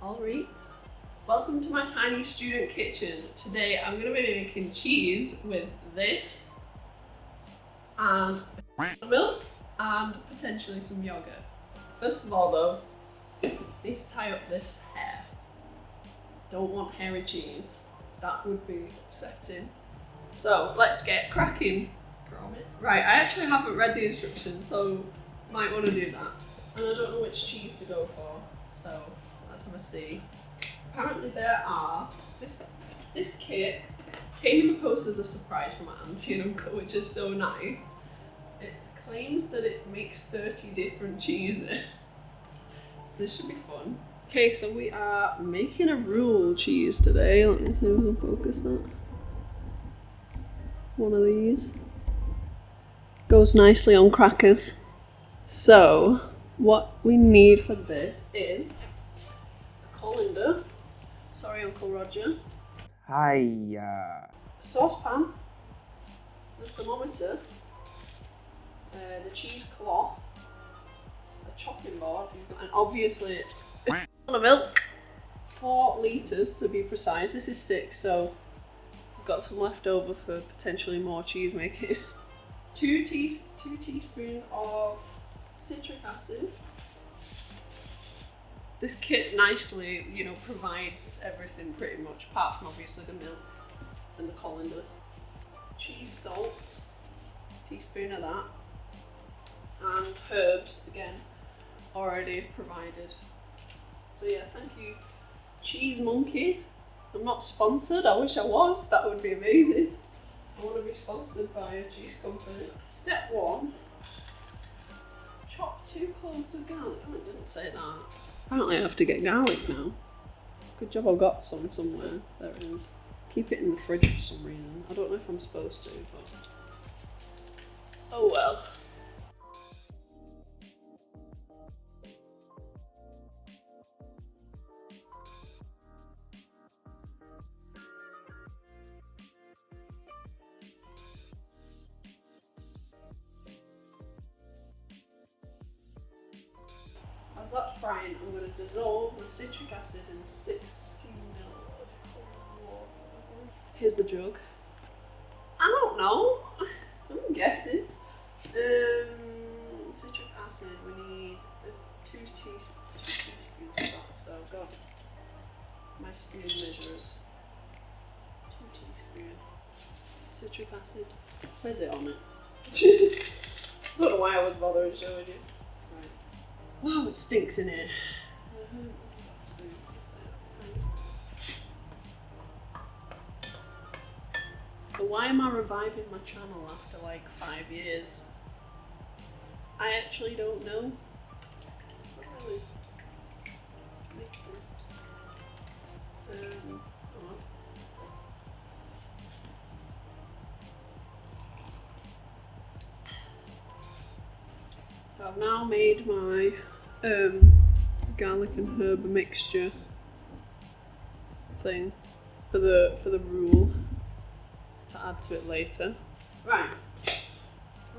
Alreet, welcome to my tiny student kitchen. Today I'm going to be making cheese with this and milk and potentially some yogurt. First of all though, I need to tie up this hair. Don't want hairy cheese, that would be upsetting. So let's get cracking. Right, I actually haven't read the instructions, so might want to do that. And I don't know which cheese to go for, so let's have a see. Apparently there are, this kit came in the post as a surprise from my auntie and uncle, which is so nice. It claims that it makes 30 different cheeses. So this should be fun. Okay, so we are making a Roule cheese today. Let me see if we can focus that. One of these. Goes nicely on crackers. So, what we need for this is a colander. Sorry, Uncle Roger. Hiya. Saucepan. The thermometer. The cheesecloth. A chopping board. And obviously, a ton of milk. 4 litres to be precise. This is 6, so I've got some left over for potentially more cheese making. 2 teaspoons of citric acid. This kit nicely, provides everything pretty much, apart from obviously the milk and the colander. Cheese salt, teaspoon of that. And herbs, again, already provided. So yeah, thank you, Cheese Monkey. I'm not sponsored, I wish I was, that would be amazing. I want to be sponsored by a cheese company. Step 1, chop 2 cloves of garlic. Oh, it didn't say that. Apparently I have to get garlic now. Good job I've got some somewhere. There it is. Keep it in the fridge for some reason. I don't know if I'm supposed to, but oh well. As that's frying, I'm going to dissolve the citric acid in 60 ml of cold water. Here's the jug. I don't know. I'm guessing. Citric acid, we need 2 teaspoons of that. So I've got my spoon measures. 2 teaspoons. Citric acid. It says it on it. I don't know why I was bothering showing you. Wow, it stinks in here. But why am I reviving my channel after like 5 years? I actually don't know. What really makes it? So I've now made my garlic and herb mixture thing for the Roule to add to it later. Right.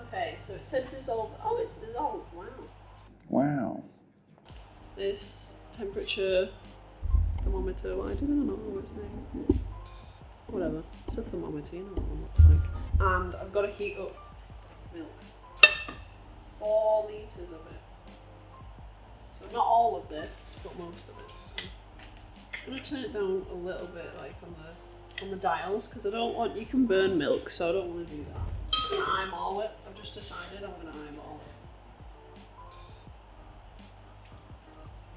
Okay, so it said dissolved. Oh, it's dissolved. Wow. Wow. This temperature thermometer. Why did I not know its name? Whatever. It's a thermometer. You know what one looks like. And I've got to heat up milk. 4 litres of it. So not all of this, but most of it. So I'm going to turn it down a little bit, like on the dials, because I don't want, you can burn milk, so I don't want to do that. I'm going to eyeball it. I've just decided I'm going to eyeball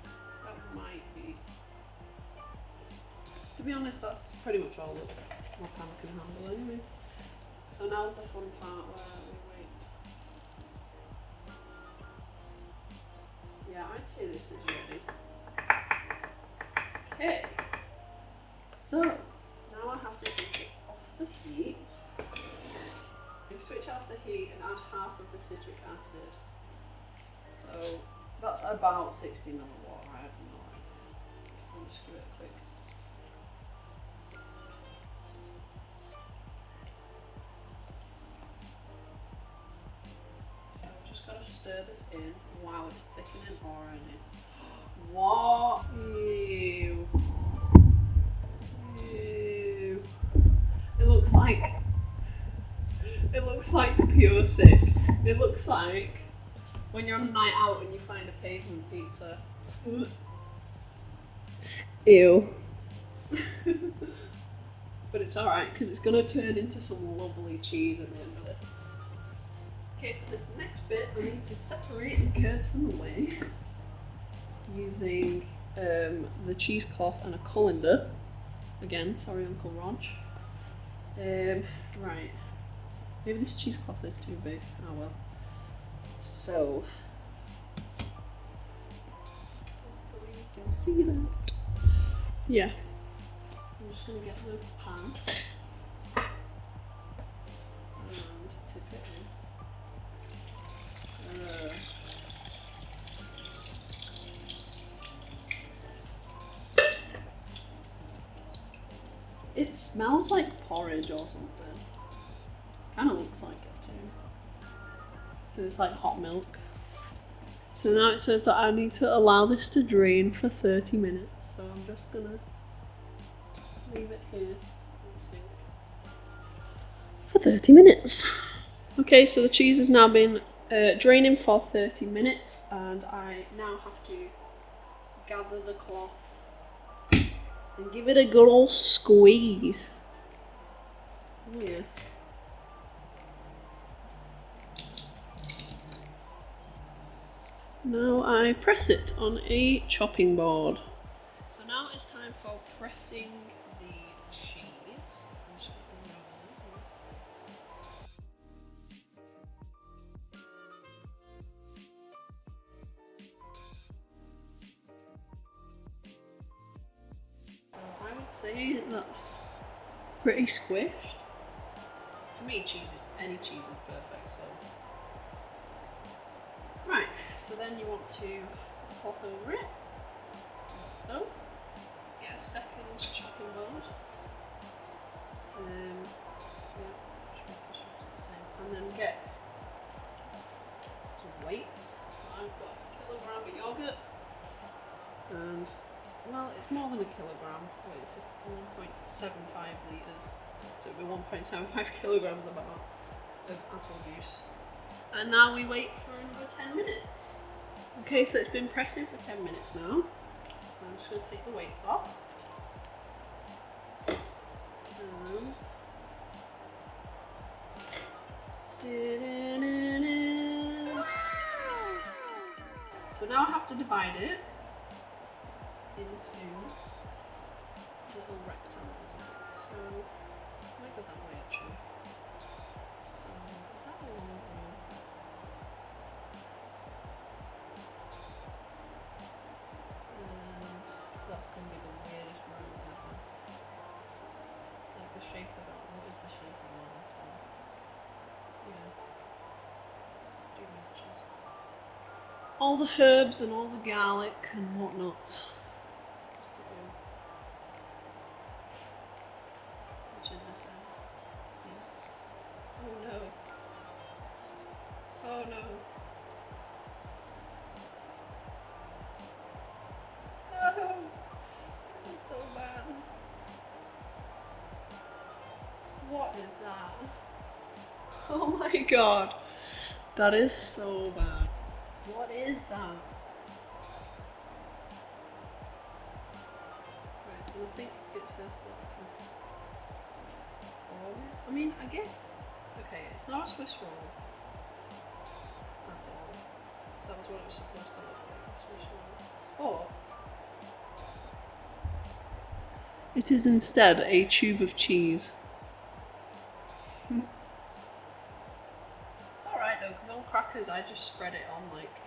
it. That might be. To be honest, that's pretty much all that my pan can handle anyway. So now's the fun part where we wait. Yeah, I'd say this is ready. Okay. So, now I have to switch it off the heat. I switch off the heat and add half of the citric acid. So that's about 60 ml of water. I have no idea. I'll just give it a quick. So I've just got to stir this in while it's thickening already. What? Ew. Ew. It looks like pure sick. It looks like when you're on a night out and you find a pavement pizza. Ew. But it's alright because it's going to turn into some lovely cheese at the end of this. Okay, for this next bit I need to separate the curds from the whey using the cheesecloth and a colander. Again, sorry Uncle Rog. Right. Maybe this cheesecloth is too big. Oh well. So, hopefully you can see that. Yeah. I'm just going to get the pan and tip it in. It smells like porridge or something. Kind of looks like it too. And it's like hot milk. So now it says that I need to allow this to drain for 30 minutes. So I'm just gonna leave it here for 30 minutes. Okay, so the cheese has now been draining for 30 minutes and I now have to gather the cloth and give it a good old squeeze. Oh yes. Now I press it on a chopping board. So now it's time for pressing the cheese. I'm just gonna put it over there. I would say that's pretty squished. To me, any cheese is perfect. So. Right, so then you want to pop over it, like so. Get a second chopping board. Yeah, the same. And then get some weights. So I've got a kilogram of yogurt, and well, it's more than a kilogram. Wait, it's 1.75 litres, so it'll be 1.75 kilograms about of apple juice. And now we wait for another 10 minutes. Okay, so it's been pressing for 10 minutes now. So I'm just going to take the weights off. So now I have to divide it into little rectangles. So I might go that way actually. So is that a long one? That's going to be the weirdest round ever. Like the shape of that. What is the shape of that? Yeah. Do matches. All the herbs and all the garlic and whatnot. Just to go. Which is this end? Yeah. Oh no. Oh no. No! This is so bad. What is that? Oh my god. That is so bad. What is that? Right, and I think it says that I mean, I guess. Okay, it's not a Swiss roll at all. That was what it was supposed to look like, a Swiss roll. Or it is instead a tube of cheese. It's alright though, because on crackers I just spread it on like,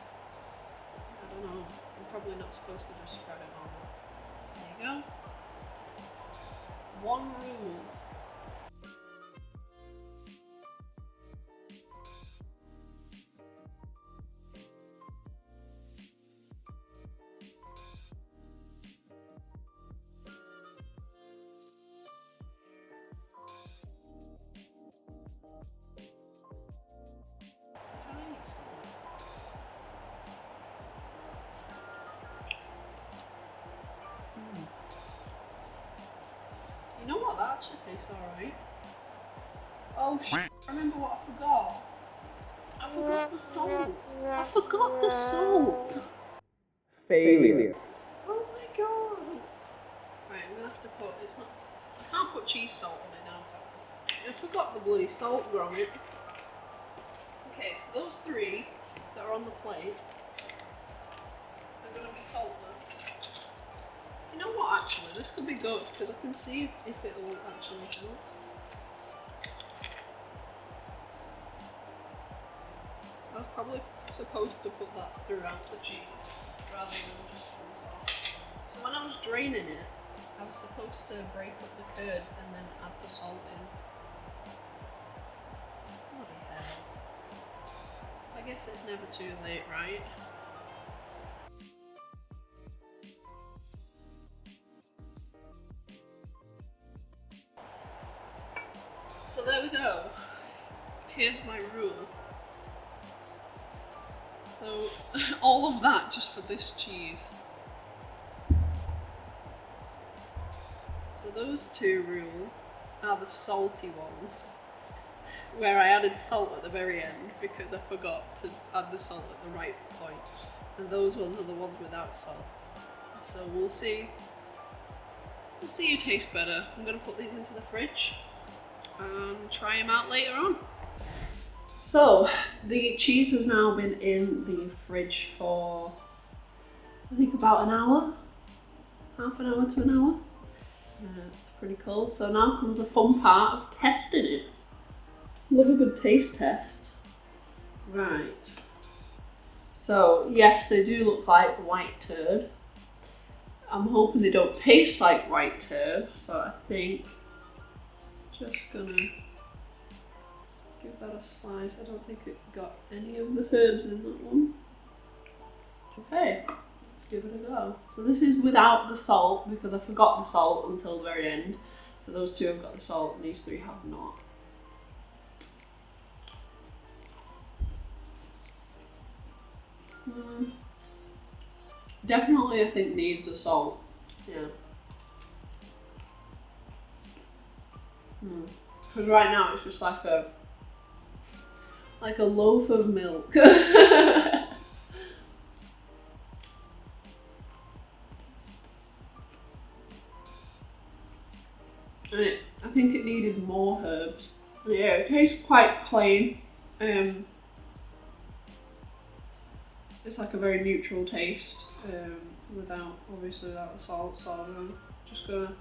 I don't know, I'm probably not supposed to just spread it on. There you go. One Roule. tastes alright. Oh shit, I remember what I forgot. I forgot the salt. I forgot the salt. Failure. Oh my god. Right, I'm gonna have to put, it's not, I can't put cheese salt on it now. I forgot the bloody salt grommet. Okay, so those three that are on the plate are gonna be saltless. You know what, actually, this could be good because I can see if it'll actually help. I was probably supposed to put that throughout the cheese rather than just on top. So when I was draining it, I was supposed to break up the curds and then add the salt in. Bloody hell. I guess it's never too late, right? So there we go. Here's my Roule. So all of that just for this cheese. So those two Roule are the salty ones, where I added salt at the very end because I forgot to add the salt at the right point. And those ones are the ones without salt. So we'll see. We'll see who tastes better. I'm gonna put these into the fridge and try them out later on. So the cheese has now been in the fridge for I think about an hour, half an hour to an hour. It's pretty cold. So now comes the fun part of testing it. Love a good taste test. Right. So yes, they do look like white turd. I'm hoping they don't taste like white turd, so I think just gonna give that a slice. I don't think it got any of the herbs in that one. Okay, let's give it a go. So this is without the salt because I forgot the salt until the very end. So those two have got the salt and these three have not. Definitely I think needs a salt. Yeah. Because right now it's just like a loaf of milk. And I think it needed more herbs. Yeah, it tastes quite plain. It's like a very neutral taste, without the salt. So I'm just gonna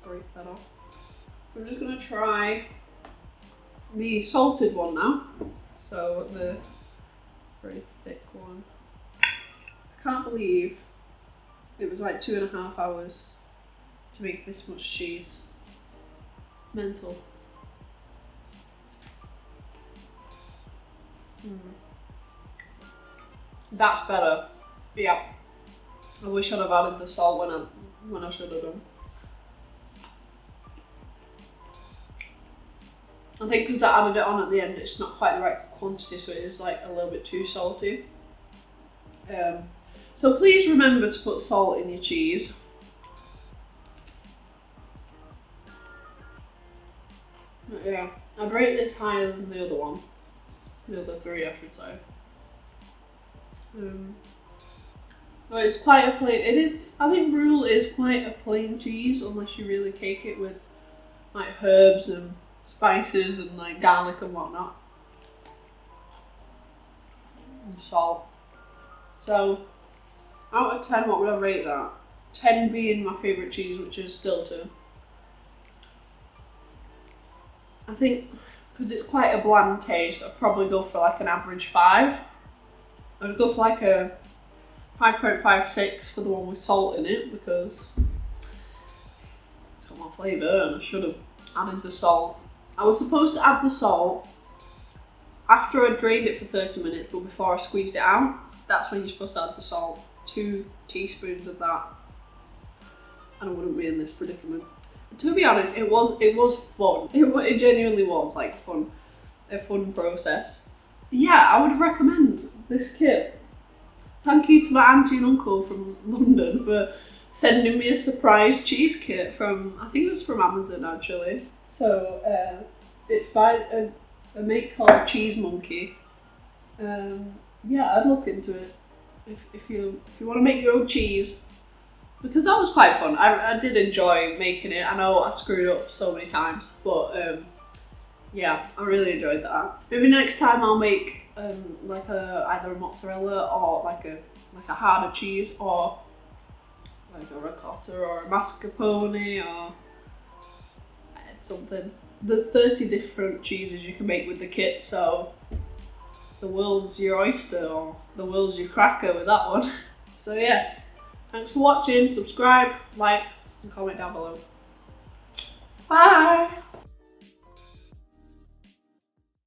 break that off. I'm just gonna try the salted one now. So the very thick one. I can't believe it was like 2.5 hours to make this much cheese. Mental. That's better. Yeah. I wish I'd have added the salt when I should have done. I think because I added it on at the end, it's not quite the right quantity, so it is like a little bit too salty. So please remember to put salt in your cheese. But yeah, I'd rate this higher than the other one. The other three, I should say. But it's quite a plain. It is. I think Roule is quite a plain cheese, unless you really cake it with like herbs and spices and like garlic and whatnot, and salt. So, out of 10, what would I rate that? 10 being my favourite cheese, which is still 2. I think because it's quite a bland taste, I'd probably go for like an average 5. I'd go for like a 5.56 for the one with salt in it because it's got more flavour and I should have added the salt. I was supposed to add the salt after I drained it for 30 minutes, but before I squeezed it out. That's when you're supposed to add the salt. 2 teaspoons of that, and I wouldn't be in this predicament. To be honest, it was fun. It genuinely was like fun, a fun process. Yeah, I would recommend this kit. Thank you to my auntie and uncle from London for sending me a surprise cheese kit from, I think it was from Amazon actually. So it's by a mate called Cheese Monkey. Yeah, I'd look into it if you want to make your own cheese, because that was quite fun. I did enjoy making it. I know I screwed up so many times, but yeah, I really enjoyed that. Maybe next time I'll make like either a mozzarella or like a harder cheese, or like a ricotta or a mascarpone or something. There's 30 different cheeses you can make with the kit, so the world's your oyster, or the world's your cracker with that one. So yes, thanks for watching. Subscribe, like, and comment down below. Bye!